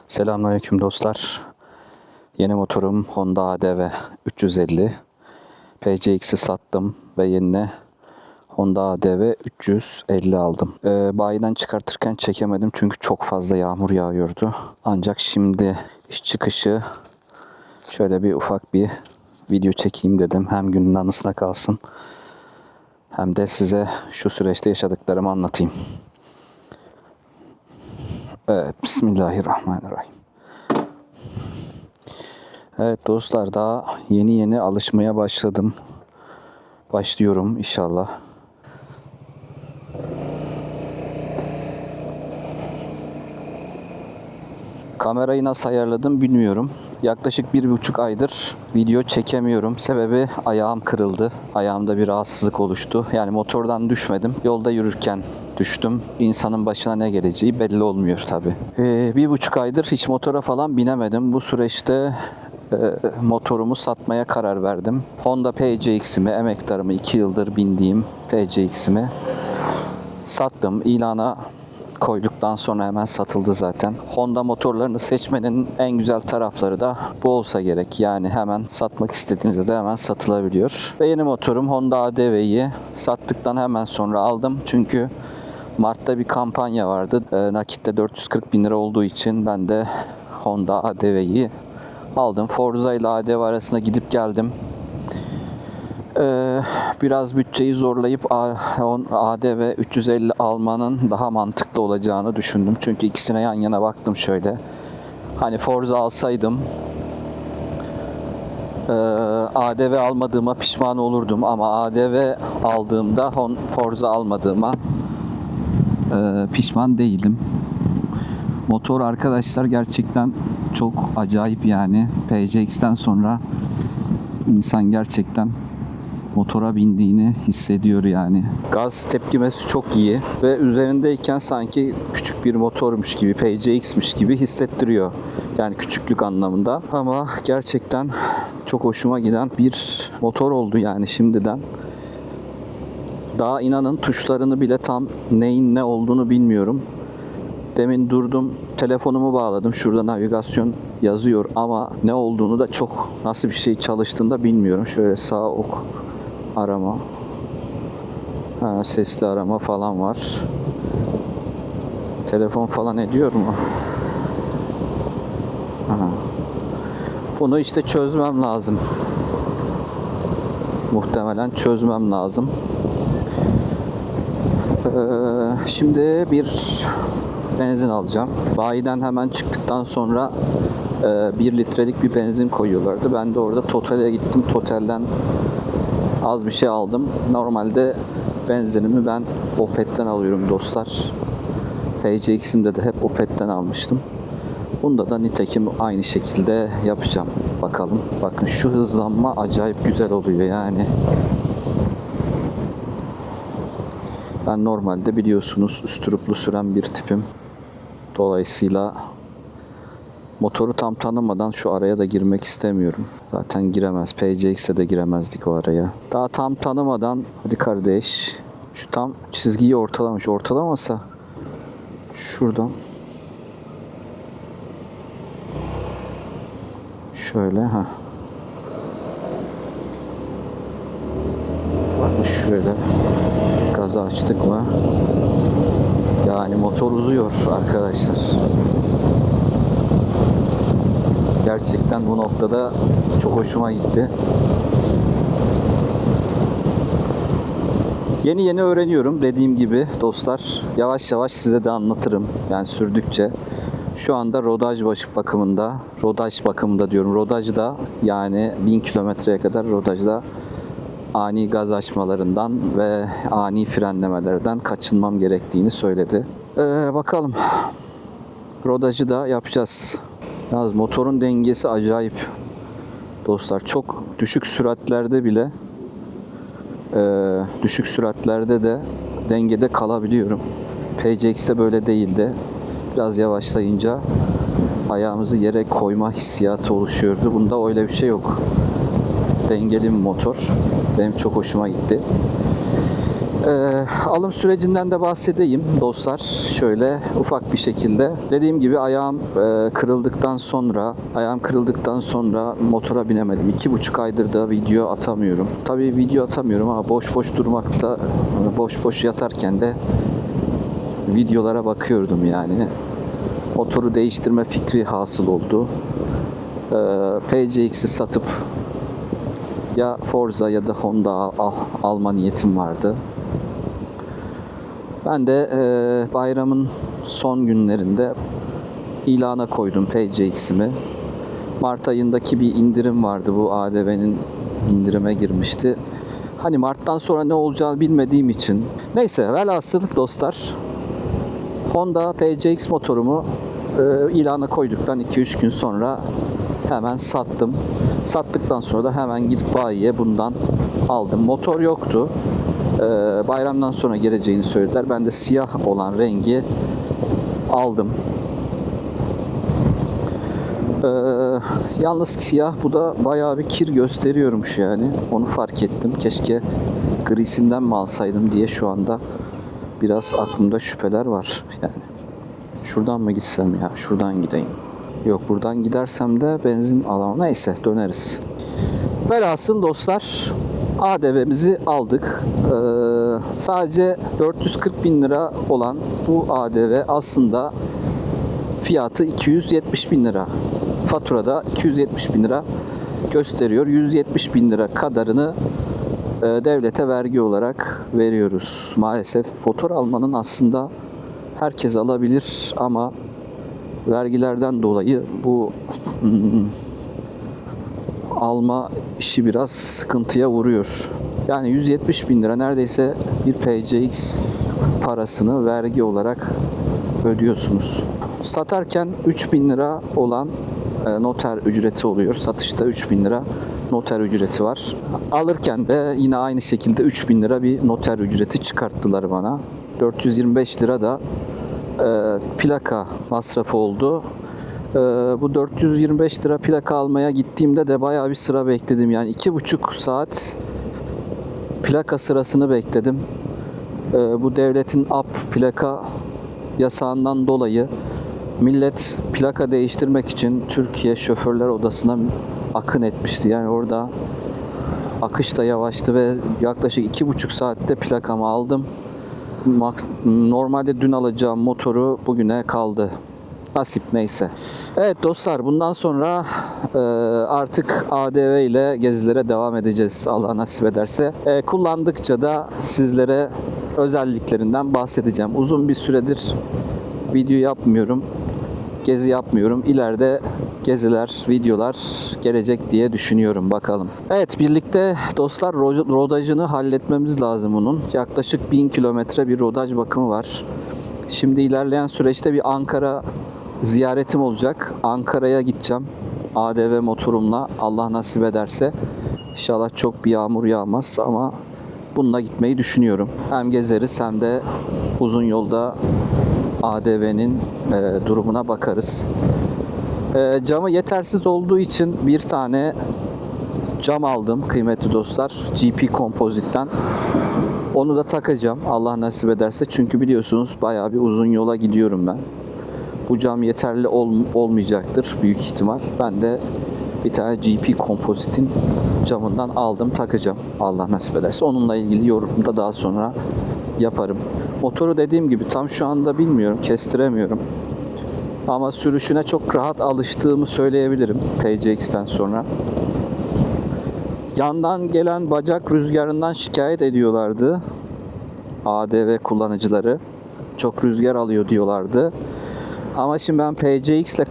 Selamünaleyküm dostlar. Yeni motorum Honda ADV 350. PCX'i sattım ve yerine Honda ADV 350 aldım. Bayiden çıkartırken çekemedim çünkü çok fazla yağmur yağıyordu. Ancak şimdi iş çıkışı şöyle bir ufak bir video çekeyim dedim. Hem günün anısına kalsın hem de size şu süreçte yaşadıklarımı anlatayım. Evet, Bismillahirrahmanirrahim. Evet dostlar, daha yeni alışmaya başladım. Başlıyorum inşallah. Kamerayı nasıl ayarladım bilmiyorum. Yaklaşık 1,5 aydır video çekemiyorum. Sebebi ayağım kırıldı. Ayağımda bir rahatsızlık oluştu. Yani motordan düşmedim. Yolda yürürken düştüm. İnsanın başına ne geleceği belli olmuyor tabii. 1,5 aydır hiç motora falan binemedim. Bu süreçte motorumu satmaya karar verdim. Honda PCX'imi, emektarımı 2 yıldır bindiğim PCX'imi sattım. İlana koyduktan sonra hemen satıldı zaten. Honda motorlarını seçmenin en güzel tarafları da bu olsa gerek. Yani hemen satmak istediğinizde hemen satılabiliyor. Ve yeni motorum Honda ADV'yi sattıktan hemen sonra aldım. Çünkü Mart'ta bir kampanya vardı. Nakitte 440 bin lira olduğu için ben de Honda ADV'yi aldım. Forza ile ADV arasında gidip geldim. Biraz bütçeyi zorlayıp ADV 350 almanın daha mantıklı olacağını düşündüm. Çünkü ikisine yan yana baktım şöyle. Hani Forza alsaydım ADV almadığıma pişman olurdum ama ADV aldığımda Forza almadığıma pişman değilim. Motor arkadaşlar gerçekten çok acayip yani. PCX'ten sonra insan gerçekten motora bindiğini hissediyor yani. Gaz tepkimesi çok iyi ve üzerindeyken sanki küçük bir motormuş gibi, PCX'miş gibi hissettiriyor. Yani küçüklük anlamında. Ama gerçekten çok hoşuma giden bir motor oldu yani şimdiden. Daha inanın tuşlarını bile tam neyin ne olduğunu bilmiyorum. Demin durdum, telefonumu bağladım. Şurada navigasyon yazıyor ama ne olduğunu da çok, nasıl bir şey çalıştığını bilmiyorum. Şöyle sağ ok arama, sesli arama falan var. Telefon falan ediyor mu? Bunu işte çözmem lazım. Muhtemelen çözmem lazım. Şimdi bir benzin alacağım. Bayiden hemen çıktıktan sonra 1 litrelik bir benzin koyuyorlardı. Ben de orada Total'e gittim. Total'den az bir şey aldım. Normalde benzinimi ben Opet'ten alıyorum dostlar. PCX'imde de hep Opet'ten almıştım. Bunda da nitekim aynı şekilde yapacağım. Bakalım. Bakın şu hızlanma acayip güzel oluyor yani. Ben normalde biliyorsunuz üstüruplu süren bir tipim. Dolayısıyla motoru tam tanımadan şu araya da girmek istemiyorum. Zaten giremez. PCX'e de giremezdik o araya. Daha tam tanımadan hadi kardeş. Şu tam çizgiyi ortalamış. Ortalamasa şuradan şöyle Bakın şöyle gazı açtık mı? Yani motor uzuyor arkadaşlar. Gerçekten bu noktada çok hoşuma gitti. Yeni öğreniyorum dediğim gibi dostlar. Yavaş yavaş size de anlatırım. Yani sürdükçe. Şu anda rodaj bakımında. Rodaj bakımında diyorum. Rodajda yani 1000 kilometreye kadar rodajda ani gaz açmalarından ve ani frenlemelerden kaçınmam gerektiğini söyledi. Bakalım. Rodajı da yapacağız. Yalnız motorun dengesi acayip. Dostlar çok düşük süratlerde bile düşük süratlerde de dengede kalabiliyorum. PCX'te böyle değildi. Biraz yavaşlayınca ayağımızı yere koyma hissiyatı oluşuyordu. Bunda öyle bir şey yok. Dengeli bir motor. Benim çok hoşuma gitti. Alım sürecinden de bahsedeyim dostlar. Şöyle ufak bir şekilde. Dediğim gibi ayağım kırıldıktan sonra motora binemedim. 2,5 aydır da video atamıyorum. Tabii video atamıyorum ama boş boş durmakta, boş boş yatarken de videolara bakıyordum yani. Motoru değiştirme fikri hasıl oldu. PCX'i satıp ya Forza ya da Honda alma niyetim vardı. Ben de bayramın son günlerinde ilana koydum PCX'imi. Mart ayındaki bir indirim vardı. Bu ADV'nin indirime girmişti. Hani Mart'tan sonra ne olacağını bilmediğim için. Neyse velhasıl dostlar, Honda PCX motorumu ilana koyduktan 2-3 gün sonra hemen sattım. Sattıktan sonra da hemen gidip bayiye bundan aldım. Motor yoktu. Bayramdan sonra geleceğini söylediler. Ben de siyah olan rengi aldım. Yalnız siyah, bu da bayağı bir kir gösteriyormuş yani. Onu fark ettim. Keşke grisinden mi alsaydım diye şu anda biraz aklımda şüpheler var yani. Şuradan mı gitsem ya? Şuradan gideyim. Yok, buradan gidersem de benzin alamam. Neyse, döneriz. Velhasıl dostlar, ADV'mizi aldık. Sadece 440 bin lira olan bu ADV aslında fiyatı 270 bin lira. Faturada 270 bin lira gösteriyor. 170 bin lira kadarını devlete vergi olarak veriyoruz. Maalesef motor almanın aslında herkes alabilir ama vergilerden dolayı bu alma işi biraz sıkıntıya vuruyor. Yani 170 bin lira neredeyse bir PCX parasını vergi olarak ödüyorsunuz. Satarken 3 bin lira olan noter ücreti oluyor. Satışta 3 bin lira noter ücreti var. Alırken de yine aynı şekilde 3 bin lira bir noter ücreti çıkarttılar bana. 425 lira da plaka masrafı oldu. Bu 425 lira plaka almaya gittiğimde de bayağı bir sıra bekledim. Yani 2,5 saat plaka sırasını bekledim. Bu devletin plaka yasağından dolayı millet plaka değiştirmek için Türkiye Şoförler Odası'na akın etmişti. Yani orada akış da yavaştı ve yaklaşık 2,5 saatte plakamı aldım. Normalde dün alacağım motoru bugüne kaldı. Nasip, neyse. Evet dostlar, bundan sonra artık ADV ile gezilere devam edeceğiz Allah nasip ederse. Kullandıkça da sizlere özelliklerinden bahsedeceğim. Uzun bir süredir video yapmıyorum, gezi yapmıyorum. İleride geziler, videolar gelecek diye düşünüyorum, bakalım. Evet, birlikte dostlar rodajını halletmemiz lazım bunun. Yaklaşık 1000 kilometre bir rodaj bakımı var. Şimdi ilerleyen süreçte bir Ankara ziyaretim olacak. Ankara'ya gideceğim ADV motorumla, Allah nasip ederse. İnşallah çok bir yağmur yağmaz ama bununla gitmeyi düşünüyorum. Hem gezeriz hem de uzun yolda ADV'nin durumuna bakarız. Camı yetersiz olduğu için bir tane cam aldım kıymetli dostlar. GP Composite'den. Onu da takacağım Allah nasip ederse. Çünkü biliyorsunuz bayağı bir uzun yola gidiyorum ben. Bu cam yeterli olmayacaktır büyük ihtimal. Ben de bir tane GP Composite'in camından aldım, takacağım Allah nasip ederse. Onunla ilgili yorumumu da daha sonra yaparım. Motoru dediğim gibi tam şu anda bilmiyorum, kestiremiyorum. Ama sürüşüne çok rahat alıştığımı söyleyebilirim PCX'ten sonra. Yandan gelen bacak rüzgarından şikayet ediyorlardı ADV kullanıcıları. Çok rüzgar alıyor diyorlardı. Ama şimdi ben PCX ile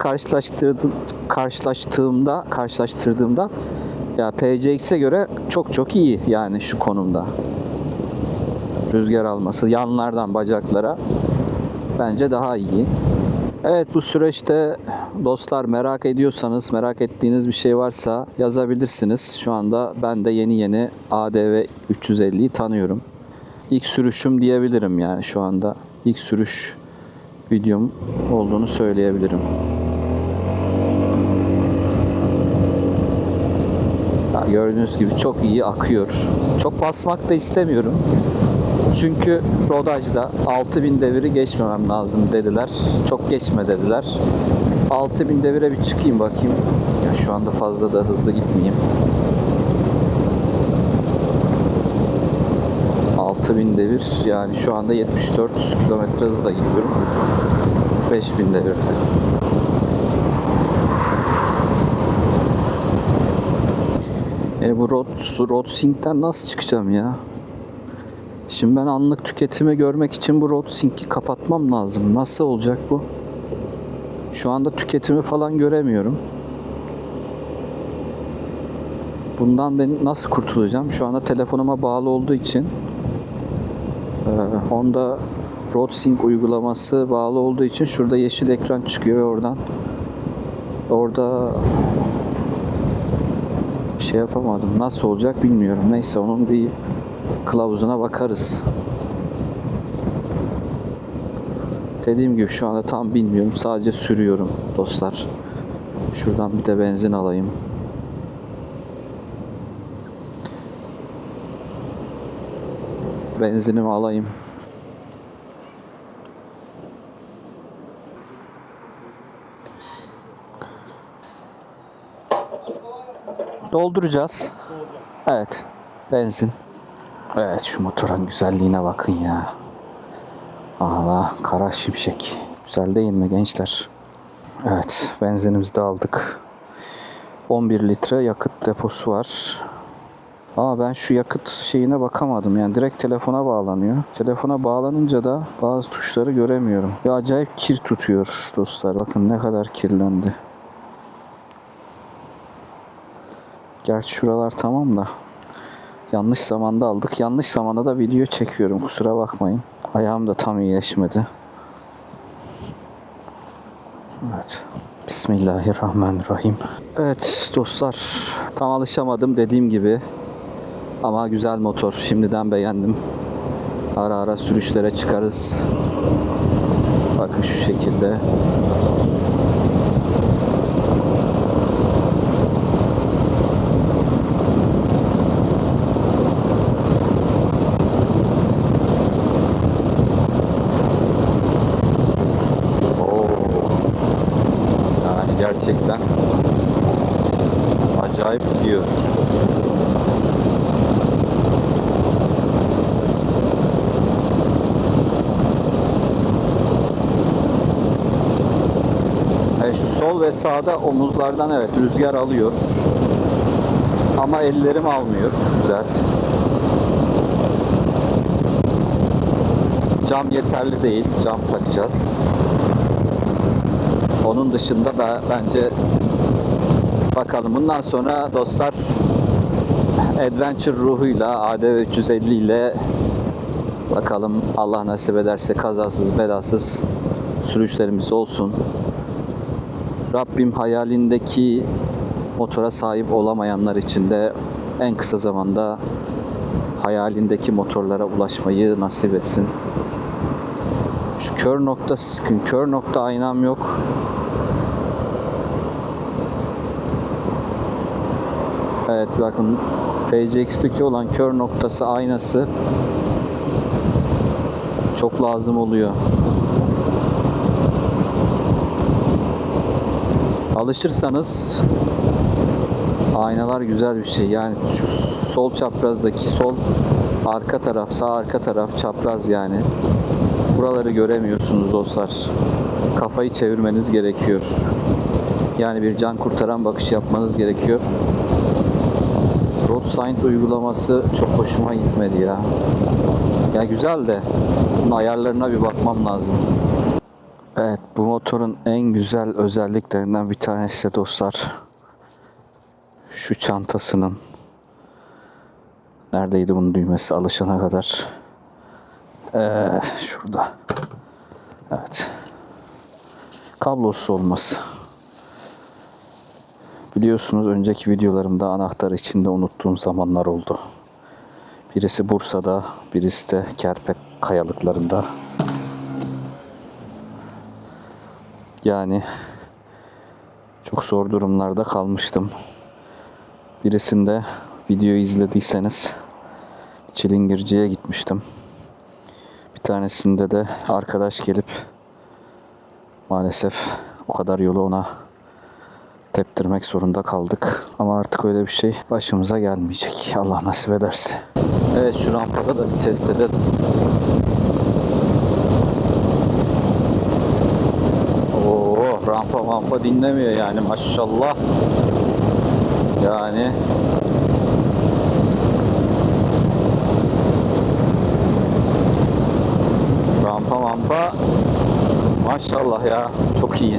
karşılaştırdığımda ya PCX'e göre çok iyi yani şu konumda. Rüzgar alması yanlardan bacaklara bence daha iyi. Evet, bu süreçte dostlar merak ediyorsanız, merak ettiğiniz bir şey varsa yazabilirsiniz. Şu anda ben de yeni ADV 350'yi tanıyorum. İlk sürüşüm diyebilirim yani şu anda. İlk sürüş videom olduğunu söyleyebilirim. Ya gördüğünüz gibi çok iyi akıyor. Çok basmak da istemiyorum. Çünkü rodajda 6000 deviri geçmemem lazım dediler. Çok geçme dediler. 6000 devire bir çıkayım bakayım. Ya şu anda fazla da hızlı gitmeyeyim. 6000 devir, yani şu anda 74 kilometre hızla gidiyorum. 5000 devirde. Bu RoadSync'ten nasıl çıkacağım ya? Şimdi ben anlık tüketimi görmek için bu RoadSync'i kapatmam lazım. Nasıl olacak bu? Şu anda tüketimi falan göremiyorum. Bundan ben nasıl kurtulacağım? Şu anda telefonuma bağlı olduğu için Honda RoadSync uygulaması bağlı olduğu için şurada yeşil ekran çıkıyor ve orada şey yapamadım. Nasıl olacak bilmiyorum. Neyse, onun bir kılavuzuna bakarız. Dediğim gibi şu anda tam bilmiyorum. Sadece sürüyorum dostlar. Şuradan bir de benzin alayım. Benzinimi alayım. Dolduracağız. Evet. Benzin. Evet, şu motorun güzelliğine bakın ya. Allah, kara şimşek. Güzel değil mi gençler? Evet, benzinimizi de aldık. 11 litre yakıt deposu var. Ama ben şu yakıt şeyine bakamadım. Yani direkt telefona bağlanıyor. Telefona bağlanınca da bazı tuşları göremiyorum. Ve acayip kir tutuyor dostlar. Bakın ne kadar kirlendi. Gerçi şuralar tamam da yanlış zamanda aldık. Yanlış zamanda da video çekiyorum. Kusura bakmayın. Ayağım da tam iyileşmedi. Evet. Bismillahirrahmanirrahim. Evet dostlar. Tam alışamadım dediğim gibi. Ama güzel motor. Şimdiden beğendim. Ara ara sürüşlere çıkarız. Bakın şu şekilde. Yani gerçekten acayip gidiyor. Şu sol ve sağda omuzlardan evet rüzgar alıyor. Ama ellerim almıyor. Güzel. Cam yeterli değil. Cam takacağız. Onun dışında bence bakalım bundan sonra dostlar adventure ruhuyla ADV 350 ile bakalım, Allah nasip ederse kazasız belasız sürüşlerimiz olsun. Rabbim hayalindeki motora sahip olamayanlar için de en kısa zamanda hayalindeki motorlara ulaşmayı nasip etsin. Şu kör nokta sıkın. Kör nokta aynam yok. Evet bakın, PCX'deki olan kör noktası aynası çok lazım oluyor. Alışırsanız aynalar güzel bir şey. Yani şu sol çaprazdaki sol arka taraf, sağ arka taraf çapraz yani. Buraları göremiyorsunuz dostlar. Kafayı çevirmeniz gerekiyor. Yani bir can kurtaran bakış yapmanız gerekiyor. RoadSync uygulaması çok hoşuma gitmedi ya. Ya güzel de bunun ayarlarına bir bakmam lazım. Evet, bu motorun en güzel özelliklerinden bir tanesi de dostlar, şu çantasının, neredeydi bunun düğmesi alışana kadar, şurada, evet, kablosuz olması. Biliyorsunuz önceki videolarımda anahtarı içinde unuttuğum zamanlar oldu. Birisi Bursa'da, birisi de Kerpek kayalıklarında. Yani çok zor durumlarda kalmıştım. Birisinde video izlediyseniz Çilingirci'ye gitmiştim. tanesinde de arkadaş gelip maalesef o kadar yolu ona teptirmek zorunda kaldık. Ama artık öyle bir şey başımıza gelmeyecek. Allah nasip ederse. Evet, şu rampada da bir test edelim. Oo, rampa dinlemiyor yani, maşallah. Yani rampa maşallah ya, çok iyi.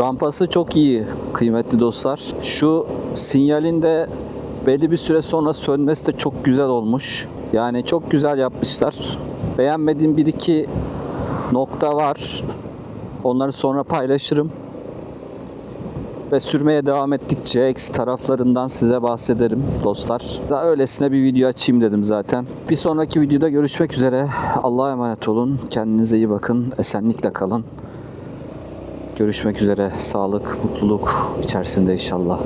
Rampası çok iyi kıymetli dostlar. Şu sinyalin de belli bir süre sonra sönmesi de çok güzel olmuş. Yani çok güzel yapmışlar. Beğenmediğim bir iki nokta var. Onları sonra paylaşırım. Ve sürmeye devam ettikçe eksi taraflarından size bahsederim dostlar. Daha öylesine bir video açayım dedim zaten. Bir sonraki videoda görüşmek üzere. Allah'a emanet olun. Kendinize iyi bakın. Esenlikle kalın. Görüşmek üzere. Sağlık, mutluluk içerisinde inşallah.